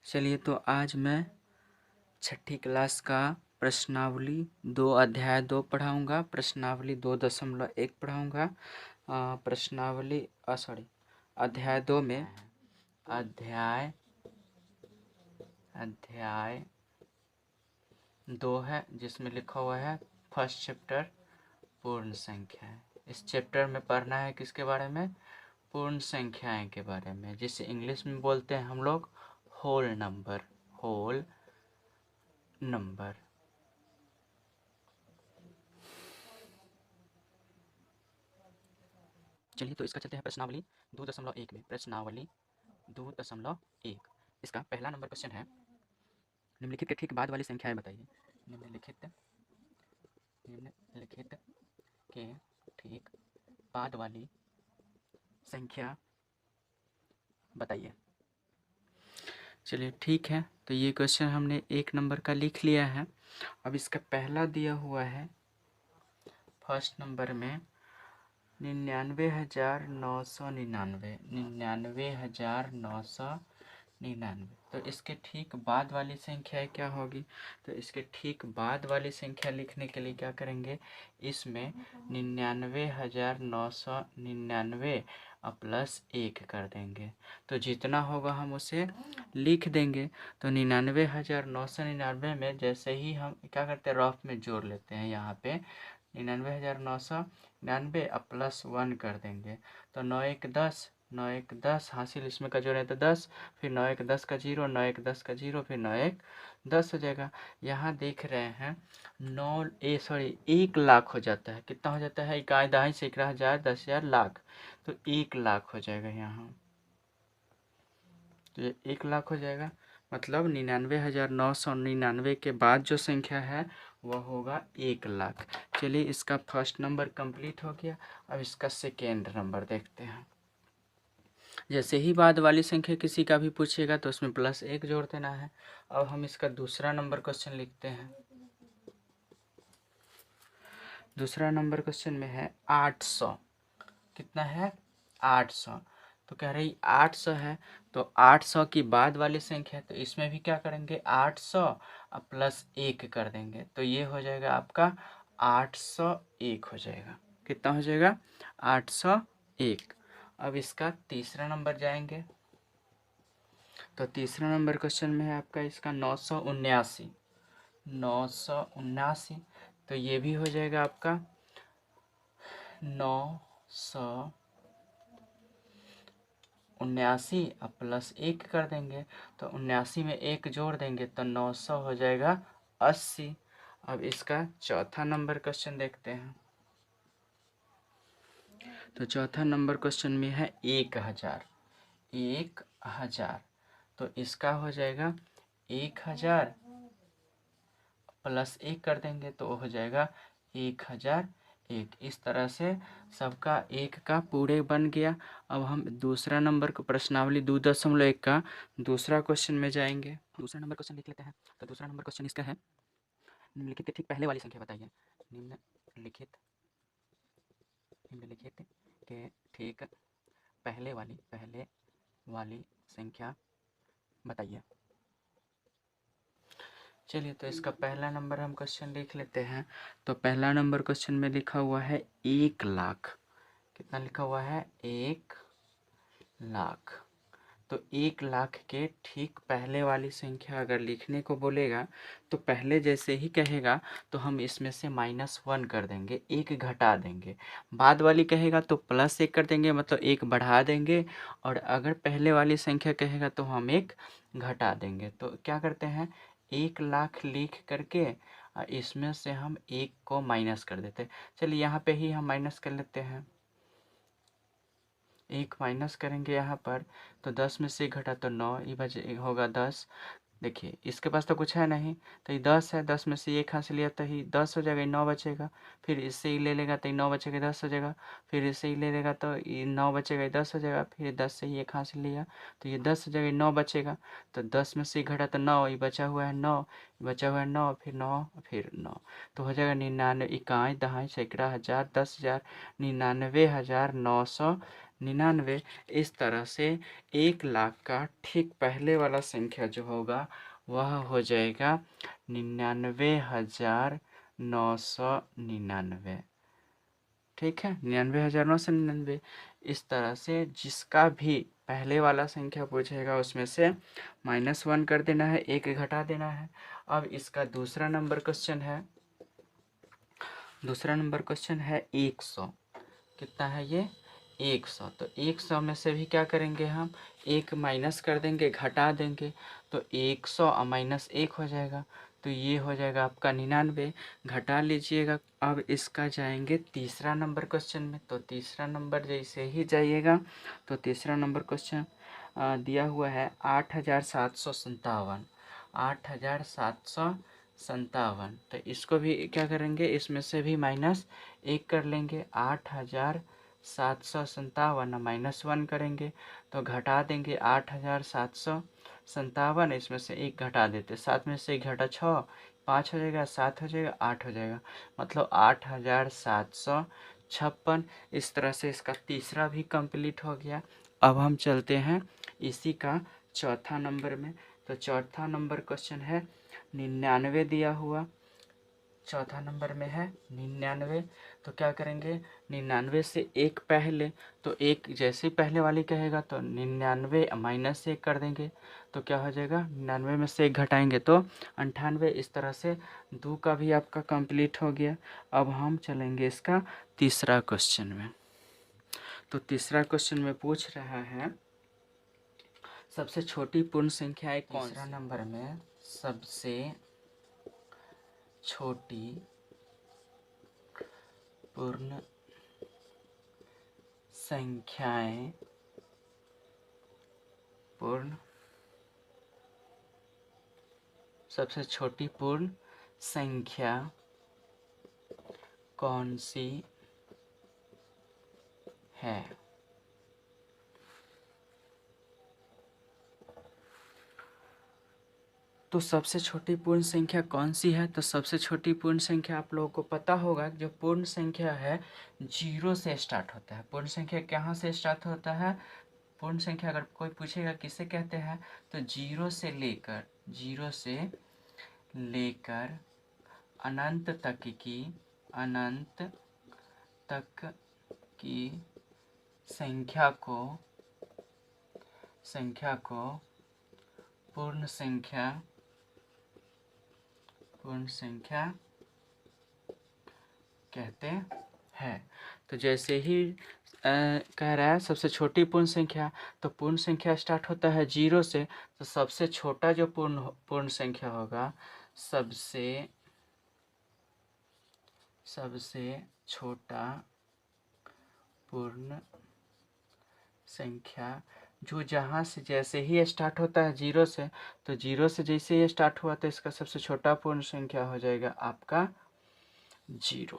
चलिए, तो आज मैं छठी क्लास का प्रश्नावली 2 अध्याय 2 पढ़ाऊँगा, प्रश्नावली 2.1 पढ़ाऊँगा। प्रश्नावली अध्याय 2 में अध्याय 2 है, जिसमें लिखा हुआ है फर्स्ट चैप्टर पूर्ण संख्या है। इस चैप्टर में पढ़ना है किसके बारे में? पूर्ण संख्याएं के बारे में, जिसे इंग्लिश में बोलते हैं हम लोग होल नंबर। चलिए, तो इसका चलते हैं प्रश्नावली 2.1 में। प्रश्नावली 2.1 इसका पहला नंबर क्वेश्चन है, निम्नलिखित के ठीक बाद वाली संख्याएं बताइए। निम्नलिखित के ठीक बाद वाली संख्या बताइए। चलिए, ठीक है, तो ये क्वेश्चन हमने 1 नंबर का लिख लिया है। अब इसका पहला दिया हुआ है फर्स्ट नंबर में 99,999। तो इसके ठीक बाद वाली संख्या क्या होगी? तो इसके ठीक बाद वाली संख्या लिखने के लिए क्या करेंगे? इसमें 99,999 प्लस 1 कर देंगे, तो जितना होगा हम उसे लिख देंगे। तो 99,999 में जैसे ही हम क्या करते हैं, रफ में जोड़ लेते हैं। यहाँ पे 99,999 प्लस 1 कर देंगे, तो 9 1 10, 9 1 10 हासिल, इसमें का जोड़े तो 10, फिर 9 1 10 का 0, 9 1 10 का 0, फिर 9 1 10 हो जाएगा। यहाँ देख रहे हैं 1 लाख हो जाता है। कितना हो जाता है? इकाई दहाई सैकड़ा हजार 10,000 लाख, तो 1 लाख हो जाएगा यहाँ। तो ये 1 लाख हो जाएगा, मतलब 99,999 के बाद जो संख्या है वह होगा 1 लाख। चलिए, इसका फर्स्ट नंबर कंप्लीट हो गया। अब इसका सेकेंड नंबर देखते हैं। जैसे ही बाद वाली संख्या किसी का भी पूछेगा तो उसमें प्लस 1 जोड़ देना है। अब हम इसका दूसरा नंबर क्वेश्चन लिखते हैं। दूसरा नंबर क्वेश्चन में है 800। कितना है? 800। तो कह रही 800 है, तो 800 की बाद वाली संख्या, तो इसमें भी क्या करेंगे? 800 प्लस 1 कर देंगे, तो ये हो जाएगा आपका 801 हो जाएगा। कितना हो जाएगा? 801। अब इसका तीसरा नंबर जाएंगे, तो तीसरा नंबर क्वेश्चन में है आपका इसका 979। 979, तो ये भी हो जाएगा आपका 979 प्लस 1 कर देंगे, तो 79 में 1 जोड़ देंगे तो 900 हो जाएगा 80। अब इसका चौथा नंबर क्वेश्चन देखते हैं। तो चौथा नंबर क्वेश्चन में है 1000। 1000, तो इसका हो जाएगा 1000 प्लस 1 कर देंगे, तो हो जाएगा 1001। इस तरह से सबका 1 का पूरे बन गया। अब हम दूसरा नंबर को प्रश्नावली 2.1 का दूसरा क्वेश्चन में जाएंगे। दूसरा नंबर क्वेश्चन लिख लेते हैं। तो दूसरा नंबर क्वेश्चन इसका है, निम्नलिखित के ठीक पहले वाली संख्या बताइए। निम्नलिखित के ठीक पहले वाली संख्या बताइए। चलिए, तो इसका पहला नंबर हम क्वेश्चन लिख लेते हैं। तो पहला नंबर क्वेश्चन में लिखा हुआ है 1 लाख। कितना लिखा हुआ है? 1 लाख। तो 1 लाख के ठीक पहले वाली संख्या अगर लिखने को बोलेगा, तो पहले जैसे ही कहेगा तो हम इसमें से -1 कर देंगे, 1 घटा देंगे। बाद वाली कहेगा तो +1 कर देंगे, मतलब 1 बढ़ा देंगे। और अगर पहले वाली संख्या कहेगा तो हम 1 घटा देंगे। तो क्या करते हैं, 1 लाख लिख करके इसमें से हम 1 को माइनस कर देते हैं। चलिए, यहाँ पे ही हम माइनस कर लेते हैं। 1 माइनस करेंगे यहाँ पर, तो 10 में से घटा तो 9, ये बचे होगा 10। देखिए, इसके पास तो कुछ है नहीं, तो ये 10 है, 10 में से 1 हासिल लिया तो ही 10 हो जाएगा, ये 9 बचेगा। फिर इससे ही ले लेगा तो ये 9 बचेगा, 10 हो जाएगा। फिर इससे ही ले लेगा तो ये 9 बचेगा, ये 10 हो जाएगा। फिर 10 से ही 1 हासिल लिया तो ये 10 हो जाएगा, ये 9 बचेगा। तो 10 में से घटा तो 9, ये बचा हुआ है 9, बचा हुआ है 9, फिर 9, फिर 9, तो हो जाएगा 99 इकाई दहाई सैकड़ा हजार 10,000 99,999 99। इस तरह से 1 लाख का ठीक पहले वाला संख्या जो होगा वह हो जाएगा 99,999। ठीक है, 99,999। इस तरह से जिसका भी पहले वाला संख्या पूछेगा उसमें से -1 कर देना है, 1 घटा देना है। अब इसका दूसरा नंबर क्वेश्चन है 100। कितना है ये? 100। तो 100 में से भी क्या करेंगे हम? 1 माइनस कर देंगे, घटा देंगे, तो 100 और -1 हो जाएगा। तो ये हो जाएगा आपका 99। घटा लीजिएगा। अब इसका जाएंगे तीसरा नंबर क्वेश्चन में। तो तीसरा नंबर जैसे ही जाइएगा तो तीसरा नंबर क्वेश्चन दिया हुआ है 8,757। 8,757। तो इसको भी क्या करेंगे? इसमें से भी -1 कर लेंगे। 8,757 -1 करेंगे तो घटा देंगे 8,757। इसमें से 1 घटा देते, 7 में से 1 घटा 6, 5 हो जाएगा, 7 हो जाएगा, 8 हो जाएगा, मतलब 8,756। इस तरह से इसका तीसरा भी कंप्लीट हो गया। अब हम चलते हैं इसी का चौथा नंबर में। तो चौथा नंबर क्वेश्चन है 99 दिया हुआ। चौथा नंबर में है 99। तो क्या करेंगे? 99 से 1 पहले, तो 1 जैसे पहले वाली कहेगा तो 99 -1 कर देंगे। तो क्या हो जाएगा? 99 में से 1 घटाएंगे तो 98। इस तरह से 2 का भी आपका कंप्लीट हो गया। अब हम चलेंगे इसका तीसरा क्वेश्चन में। तो तीसरा क्वेश्चन में पूछ रहा है सबसे छोटी पूर्ण संख्या कौन सी? तीसरा नंबर में सबसे छोटी पूर्ण संख्याएं सबसे छोटी पूर्ण संख्या कौन सी है? तो सबसे छोटी पूर्ण संख्या कौन सी है? तो सबसे छोटी पूर्ण संख्या आप लोगों को पता होगा, जो पूर्ण संख्या है 0 से स्टार्ट होता है। पूर्ण संख्या कहाँ से स्टार्ट होता है? पूर्ण संख्या अगर कोई पूछेगा किसे कहते हैं, तो 0 से लेकर अनंत तक की संख्या को पूर्ण संख्या कहते हैं। तो जैसे ही कह रहा है सबसे छोटी पूर्ण संख्या, तो पूर्ण संख्या स्टार्ट होता है 0 से, तो सबसे छोटा जो पूर्ण संख्या होगा, सबसे छोटा पूर्ण संख्या जो जहाँ से जैसे ही स्टार्ट होता है 0 से, तो 0 से जैसे ही स्टार्ट हुआ तो इसका सबसे छोटा पूर्ण संख्या हो जाएगा आपका 0।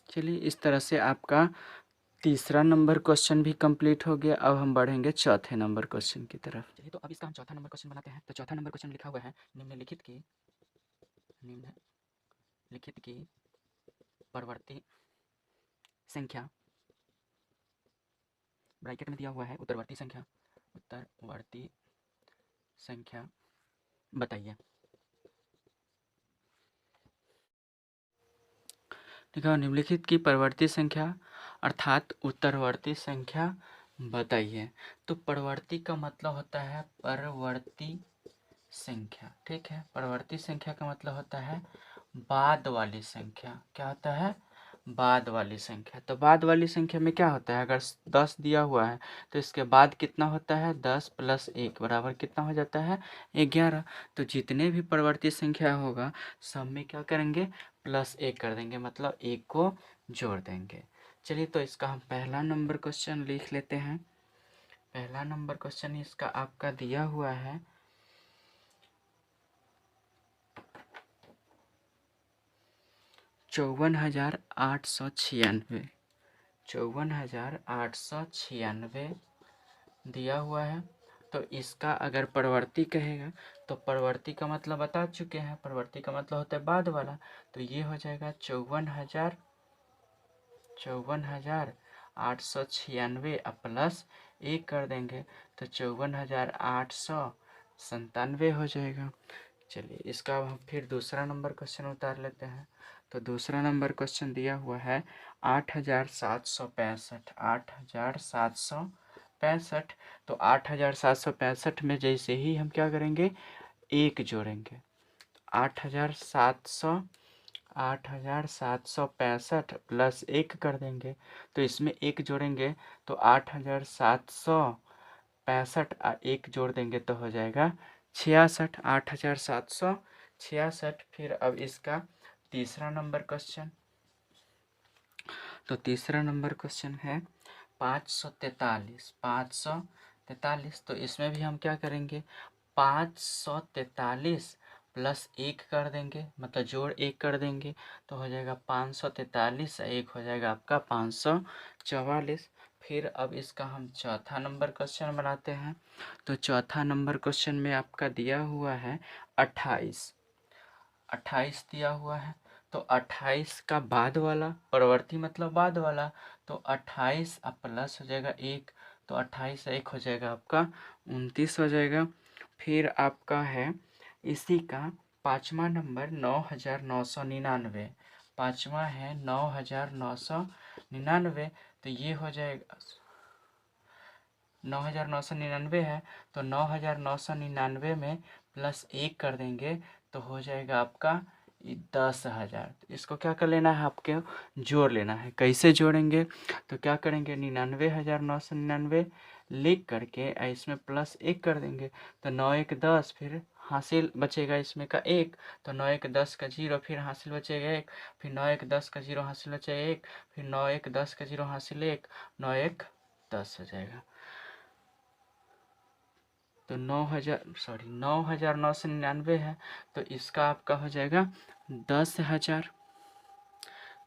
चलिए, इस तरह से आपका तीसरा नंबर क्वेश्चन भी कंप्लीट हो गया। अब हम बढ़ेंगे चौथे नंबर क्वेश्चन की तरफ। चलिए, तो अब इसका हम चौथा नंबर क्वेश्चन बनाते हैं। तो चौथा नंबर क्वेश्चन लिखा हुआ है निम्नलिखित की परवर्ती संख्या, ब्रैकेट में दिया हुआ है उत्तरवर्ती संख्या बताइए। देखो, निम्नलिखित की परवर्ती संख्या अर्थात उत्तरवर्ती संख्या बताइए। तो परवर्ती का मतलब होता है परवर्ती संख्या। ठीक है, परवर्ती संख्या का मतलब होता है बाद वाली संख्या। क्या होता है? बाद वाली संख्या। तो बाद वाली संख्या में क्या होता है? अगर 10 दिया हुआ है तो इसके बाद कितना होता है? 10 + 1 बराबर कितना हो जाता है? 11। तो जितने भी परवर्ती संख्या होगा सब में क्या करेंगे? +1 कर देंगे, मतलब 1 को जोड़ देंगे। चलिए, तो इसका हम पहला नंबर क्वेश्चन लिख लेते हैं। पहला नंबर क्वेश्चन इसका आपका दिया हुआ है 54,896। 54,896 दिया हुआ है। तो इसका अगर परवर्ती कहेगा तो परवर्ती का मतलब बता चुके हैं, परवर्ती का मतलब होता है बाद वाला। तो ये हो जाएगा 54,000 896 प्लस 1 कर देंगे तो 54,897 हो जाएगा। चलिए इसका अब हम फिर दूसरा नंबर क्वेश्चन उतार लेते हैं। तो दूसरा नंबर क्वेश्चन दिया हुआ है 8,765। 8,765। तो 8,765 में जैसे ही हम क्या करेंगे, एक जोड़ेंगे। 8,765 प्लस 1 कर देंगे तो इसमें एक जोड़ेंगे तो 8,765 एक जोड़ देंगे तो हो जाएगा 66। 8,766। फिर अब इसका तीसरा नंबर क्वेश्चन। तो तीसरा नंबर क्वेश्चन है 543। 543। तो इसमें भी हम क्या करेंगे, 543 प्लस 1 कर देंगे, मतलब जोड़ 1 कर देंगे तो हो जाएगा 543। एक हो जाएगा आपका 544। फिर अब इसका हम चौथा नंबर क्वेश्चन बनाते हैं। तो चौथा नंबर क्वेश्चन में आपका दिया हुआ है 28। 28 दिया हुआ है। तो 28 का बाद वाला परवर्ती मतलब बाद वाला, तो 28 प्लस हो जाएगा 1, तो 28 से 1 हो जाएगा आपका 29 हो जाएगा। फिर आपका है इसी का पाँचवा नंबर 9,999। पाँचवा है 9,999। तो ये हो जाएगा 9,999 है। तो 9,999 में प्लस 1 कर देंगे तो हो जाएगा आपका 10,000। तो इसको क्या कर लेना है, आपके जोड़ लेना है। कैसे जोड़ेंगे, तो क्या करेंगे, 99,999 लिख करके इसमें प्लस 1 कर देंगे तो 9 1 10, फिर हासिल बचेगा इसमें का 1, तो 9 1 10 का 0, फिर हासिल बचेगा 1, फिर 9 1 10 का 0 हासिल बचेगा 1, फिर 9 1 10 का 0 हासिल 1, 9 1 10 हो जाएगा। तो 9,999 है तो इसका आपका हो जाएगा 10,000।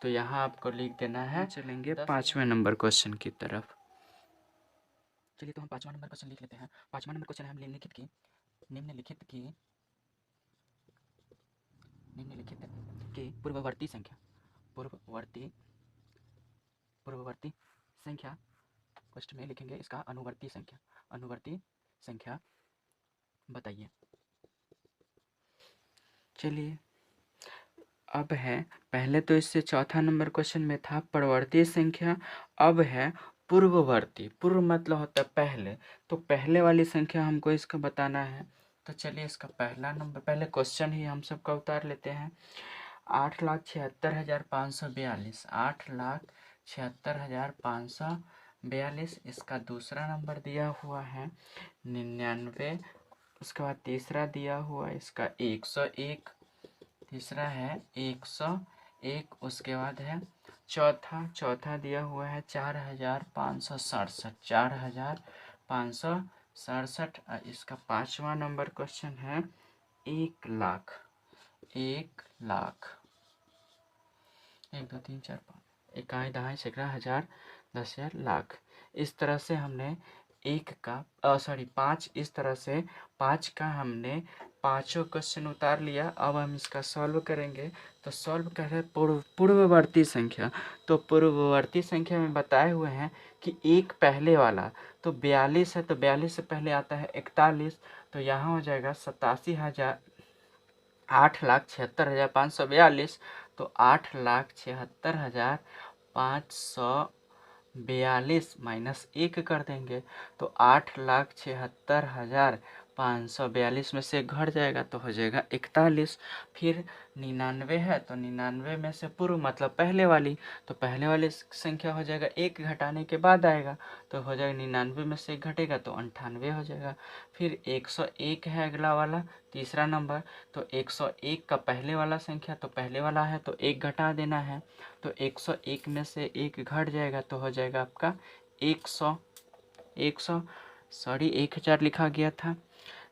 तो यहाँ आपको लिख देना है। चलेंगे पाँचवें नंबर क्वेश्चन की तरफ। चलिए तो हम पाँचवा नंबर क्वेश्चन लिख लेते हैं। पाँचवा नंबर क्वेश्चन है हम निम्नलिखित की पूर्ववर्ती संख्या क्वेश्चन में लिखेंगे इसका अनुवर्ती संख्या बताइए। चलिए अब है, पहले तो इससे चौथा नंबर क्वेश्चन में था परवर्ती संख्या, अब है पूर्ववर्ती। पूर्व मतलब होता है पहले, तो पहले वाली संख्या हमको इसका बताना है। तो चलिए इसका पहला नंबर, पहले क्वेश्चन ही हम सबका उतार लेते हैं। 8,76,542। 8,76,542। इसका दूसरा नंबर दिया हुआ है 99। उसके बाद तीसरा दिया हुआ है इसका 101। तीसरा है 101। उसके बाद है चौथा दिया हुआ है 4,567। 4,567। इसका पांचवा नंबर क्वेश्चन है 1,00,000। 1,00,000। 1 2 3 4 5 इकाई दहाई सैकड़ा हज़ार 10,000 लाख। इस तरह से हमने पाँच, इस तरह से 5 का हमने पांचों क्वेश्चन उतार लिया। अब हम इसका सॉल्व करेंगे। तो सॉल्व कर रहे पूर्ववर्ती संख्या। तो पूर्ववर्ती संख्या में बताए हुए हैं कि एक पहले वाला, तो 42 है तो 42 से पहले आता है 41, तो यहाँ हो जाएगा 8,76,542। तो 8,76,542 माइनस 1 कर देंगे तो 8,76,542 में से घट जाएगा तो हो जाएगा 41। फिर 99 है तो 99 में से पूर्व मतलब पहले वाली, तो पहले वाली संख्या हो जाएगा 1 घटाने के बाद आएगा तो हो जाएगा 99 में से 1 घटेगा तो 98 हो जाएगा। फिर 101 है अगला वाला तीसरा नंबर। तो 101 का पहले वाला संख्या, तो पहले वाला है तो 1 घटा देना है तो 101 में से 1 घट जाएगा तो हो जाएगा आपका 1,000 लिखा गया था।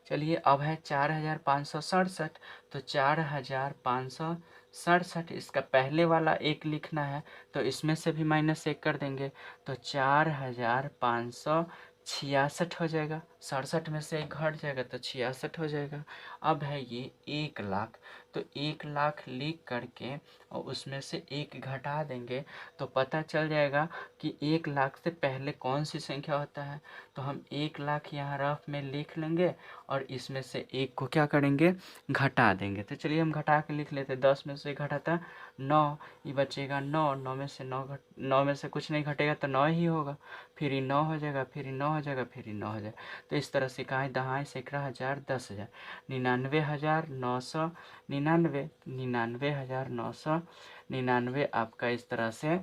चलिए अब है 4,567। तो 4,567 इसका पहले वाला 1 लिखना है तो इसमें से भी माइनस 1 कर देंगे तो 4,566 हो जाएगा। 67 में से 1 घट जाएगा तो 66 हो जाएगा। अब है ये 1,00,000। तो 1 लाख लिख करके और उसमें से 1 घटा देंगे तो पता चल जाएगा कि 1 लाख से पहले कौन सी संख्या होता है। तो हम 1 लाख यहाँ रफ में लिख लेंगे और इसमें से 1 को क्या करेंगे, घटा देंगे। तो चलिए हम घटा के लिख लेते हैं। 10 में से घटाता 9, ये बचेगा 9, 9 में से 9 में से कुछ नहीं घटेगा तो 9 ही होगा, फिर ये 9 हो जाएगा, फिर ये 9 हो जाएगा, फिर ये 9 हो जाएगा। तो इस तरह से कहाँ दहाई सैकड़ा हज़ार 10,000, 99,999, 99,999 आपका इस तरह से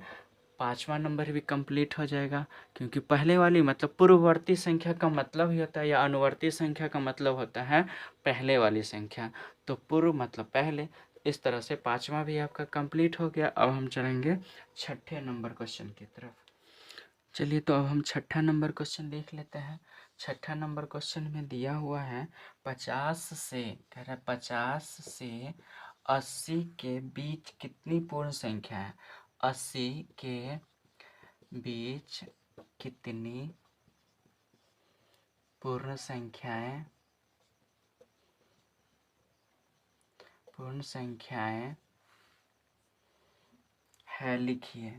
5वां नंबर भी कंप्लीट हो जाएगा। क्योंकि पहले वाली मतलब पूर्ववर्ती संख्या का मतलब ही होता है, या अनुवर्ती संख्या का मतलब होता है पहले वाली संख्या। तो पूर्व मतलब पहले। इस तरह से 5वां भी आपका कंप्लीट हो गया। अब हम चलेंगे छठे नंबर क्वेश्चन की तरफ। चलिए तो अब हम छठा नंबर क्वेश्चन देख लेते हैं। छठा नंबर क्वेश्चन में दिया हुआ है 50 से, कह रहा है 50 से 80 के बीच कितनी पूर्ण संख्या है। 80 के बीच कितनी पूर्ण संख्याएं है, लिखिए।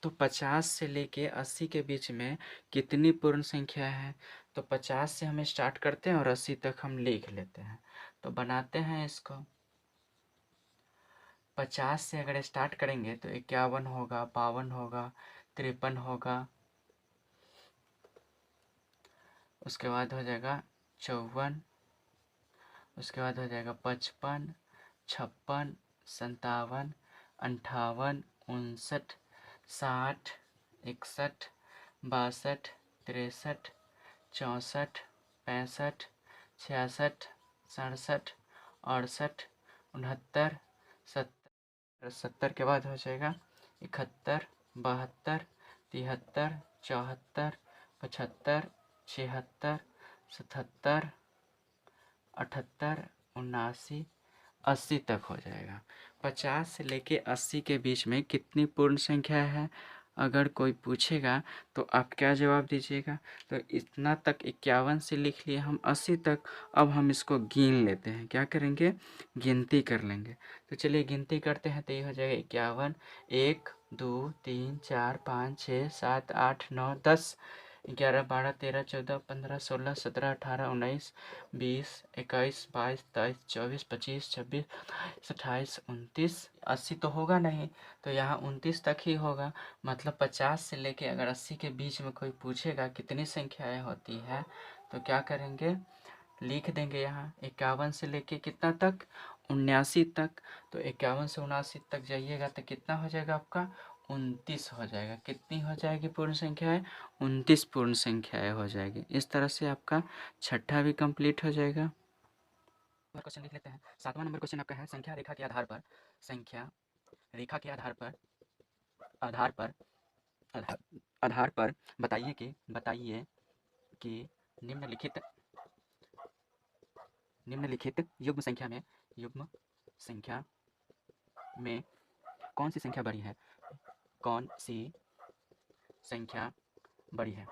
तो 50 से लेके 80 के बीच में कितनी पूर्ण संख्या है। तो 50 से हम स्टार्ट करते हैं और 80 तक हम लिख लेते हैं। तो बनाते हैं इसको। 50 से अगर स्टार्ट करेंगे तो 51 होगा, 52 होगा, 53 होगा, उसके बाद हो जाएगा 54, उसके बाद हो जाएगा 55, 56, 57, 58, 59, 60, 61, 62, 63, 64, 65, 66, 67, 68, 69, 70, 70 के बाद हो जाएगा 71, 72, 73, 74, 75, 76, 77, 78, 79, 80 तक हो जाएगा। 50 से लेके 80 के बीच में कितनी पूर्ण संख्या है अगर कोई पूछेगा तो आप क्या जवाब दीजिएगा। तो इतना तक 51 से लिख लिए हम 80 तक। अब हम इसको गिन लेते हैं, क्या करेंगे, गिनती कर लेंगे। तो चलिए गिनती करते हैं। तो ये हो जाएगा 51, 1 2 3 4 5 6 7 8 9 10, 11 12 13 14 15 16 17 18 19 20 21 22 23 24 25 26 28 29, 80 तो होगा नहीं, तो यहाँ 29 तक ही होगा। मतलब 50 से लेके अगर 80 के बीच में कोई पूछेगा कितनी संख्याएं होती है तो क्या करेंगे, लिख देंगे यहाँ 51 से लेके कितना तक, 79 तक। तो 51 से 79 तक जाइएगा तो कितना हो जाएगा आपका, 29 हो जाएगा। कितनी हो जाएगी पूर्ण संख्याएं, 29 पूर्ण संख्याएं हो जाएगी। इस तरह से आपका छठा भी कंप्लीट हो जाएगा। क्वेश्चन लिख लेते हैं। 7वां नंबर क्वेश्चन आपका है संख्या रेखा के आधार पर, संख्या रेखा के आधार पर आधार पर आधार, आधार पर बताइए कि निम्नलिखित युग्म संख्या में कौन सी संख्या बड़ी है, कौन सी संख्या बड़ी है।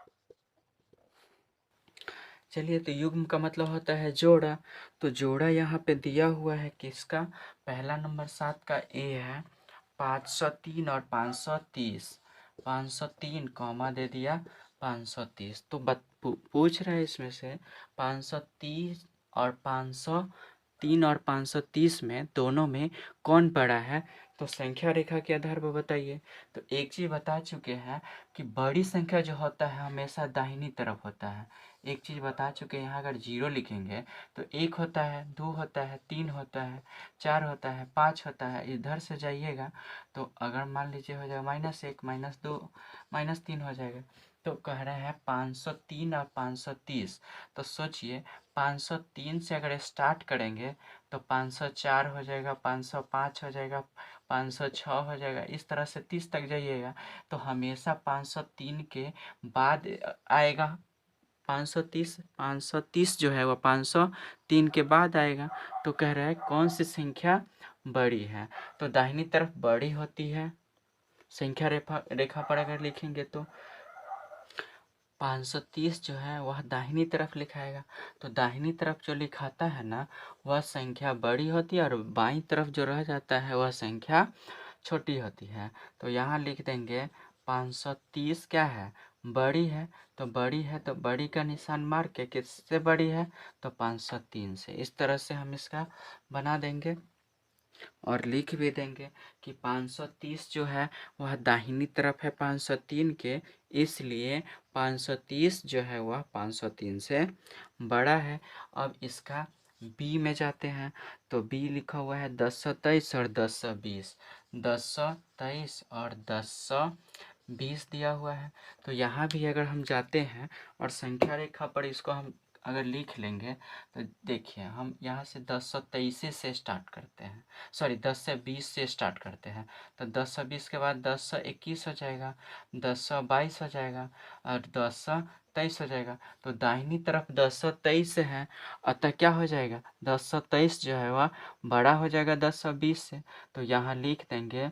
चलिए तो युग्म का मतलब होता है जोड़ा। तो जोड़ा यहाँ पे दिया हुआ है किसका, पहला नंबर 7 का ए है, 503 और 530, 503 कॉमा दे दिया 530। तो पूछ रहा है इसमें से 530 और 503 और 530 में दोनों में कौन बड़ा है। तो संख्या रेखा के आधार पर बताइए। तो एक चीज़ बता चुके हैं कि बड़ी संख्या जो होता है हमेशा दाहिनी तरफ होता है। एक चीज़ बता चुके हैं, यहाँ अगर 0 लिखेंगे तो 1 होता है, 2 होता है, 3 होता है, 4 होता है, 5 होता है। इधर से जाइएगा तो अगर मान लीजिए हो जाएगा -1, -2, -3 हो जाएगा। तो कह रहे हैं 503 और 530। तो सोचिए 503 से अगर स्टार्ट करेंगे तो 504 हो जाएगा, 505 हो जाएगा, 506 हो जाएगा। इस तरह से 30 तक जाइएगा तो हमेशा 503 के बाद आएगा। 530 जो है वह 503 के बाद आएगा। तो कह रहा है कौन सी संख्या बड़ी है। तो दाहिनी तरफ बड़ी होती है संख्या रेखा पर अगर लिखेंगे तो 530 जो है वह दाहिनी तरफ लिखाएगा। तो दाहिनी तरफ जो लिखाता है ना वह संख्या बड़ी होती है और बाईं तरफ जो रह जाता है वह संख्या छोटी होती है। तो यहाँ लिख देंगे 530 क्या है, बड़ी है। तो बड़ी है तो बड़ी का निशान मार के किससे बड़ी है, तो 503 से। इस तरह से हम इसका बना देंगे और लिख भी देंगे कि 530 जो है वह दाहिनी तरफ है 503 के, इसलिए 530 जो है वह 503 से बड़ा है। अब इसका बी में जाते हैं। तो बी लिखा हुआ है 1023 और 1020, 1023 और 1020 दिया हुआ है। तो यहाँ भी अगर हम जाते हैं और संख्या रेखा पर इसको हम अगर लिख लेंगे तो देखिए हम यहाँ से 1023 से स्टार्ट करते हैं, सॉरी 10 से 20 से स्टार्ट करते हैं। तो 10 से 20 के बाद 10 से 21 हो जाएगा, 10 से 22 हो जाएगा और 10 से 23 हो जाएगा। तो दाहिनी तरफ 10 से 23 है, अतः क्या हो जाएगा, 10 से 23 जो है वह बड़ा हो जाएगा 10 से 20 से। तो यहाँ लिख देंगे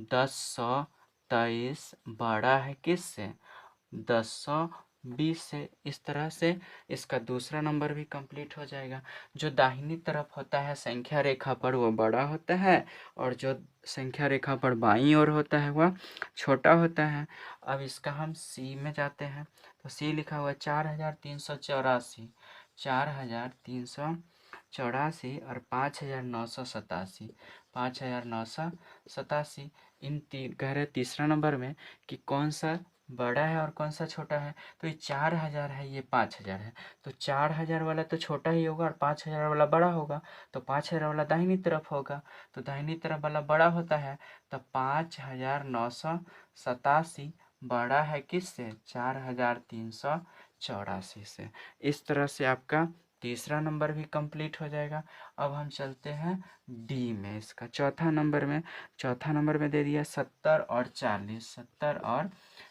10 से 23 बड़ा है किससे, 10 से 20 से। इस तरह से इसका दूसरा नंबर भी कंप्लीट हो जाएगा। जो दाहिनी तरफ होता है संख्या रेखा पर वो बड़ा होता है और जो संख्या रेखा पर बाईं ओर होता है वह छोटा होता है। अब इसका हम सी में जाते हैं। तो सी लिखा हुआ है 4384, 4384 और 5987, 5987। इन कह रहे तीसरा नंबर में कि कौन सा बड़ा है और कौन सा छोटा है। तो ये 4000 है, ये 5000 है। तो 4000 वाला तो छोटा ही होगा और 5000 वाला बड़ा होगा। तो 5000 वाला दाहिनी तरफ होगा, तो दाहिनी तरफ वाला बड़ा होता है। तो 5987 बड़ा है किससे, 4384 से। इस तरह से आपका तीसरा नंबर भी कंप्लीट हो जाएगा। अब हम चलते हैं डी में, इसका चौथा नंबर में दे दिया 70 और 40, 70 और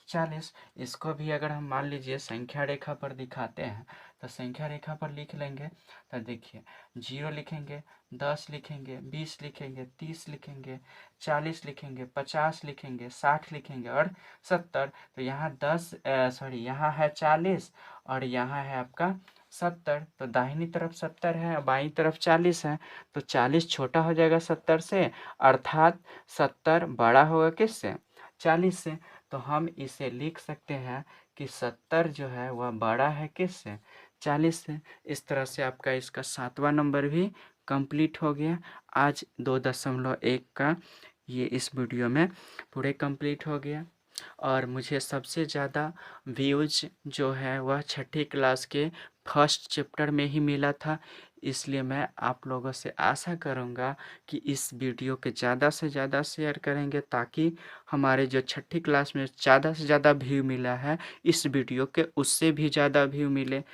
40। इसको भी अगर हम मान लीजिए संख्या रेखा पर दिखाते हैं तो संख्या रेखा पर लिख लेंगे। तो देखिए 0 लिखेंगे, 10 लिखेंगे, 20 लिखेंगे, 30 लिखेंगे, 40 लिखेंगे, 50 लिखेंगे, 60 लिखेंगे और 70। तो यहाँ यहाँ है 40 और यहाँ है आपका 70। तो दाहिनी तरफ 70 है और बाईं तरफ 40 है। तो 40 छोटा हो जाएगा 70 से, अर्थात 70 बड़ा होगा किससे, 40 से। तो हम इसे लिख सकते हैं कि 70 जो है वह बड़ा है किससे, 40 से। इस तरह से आपका इसका 7वां नंबर भी कंप्लीट हो गया। आज 2.1 का ये इस वीडियो में पूरे कंप्लीट हो गया। और मुझे सबसे ज़्यादा व्यूज जो है वह छठी क्लास के फर्स्ट चैप्टर में ही मिला था। इसलिए मैं आप लोगों से आशा करूँगा कि इस वीडियो के ज़्यादा से ज़्यादा शेयर करेंगे, ताकि हमारे जो छठी क्लास में ज़्यादा से ज़्यादा व्यू मिला है इस वीडियो के, उससे भी ज़्यादा व्यू मिले।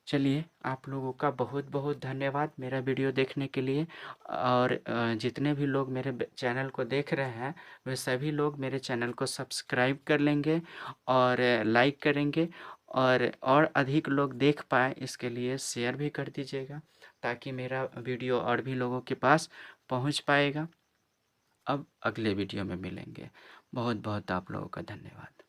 चलिए आप लोगों का बहुत बहुत धन्यवाद मेरा वीडियो देखने के लिए। और जितने भी लोग मेरे चैनल को देख रहे हैं वे सभी लोग मेरे चैनल को सब्सक्राइब कर लेंगे और लाइक करेंगे, और अधिक लोग देख पाए इसके लिए शेयर भी कर दीजिएगा, ताकि मेरा वीडियो और भी लोगों के पास पहुंच पाएगा। अब अगले वीडियो में मिलेंगे। बहुत बहुत आप लोगों का धन्यवाद।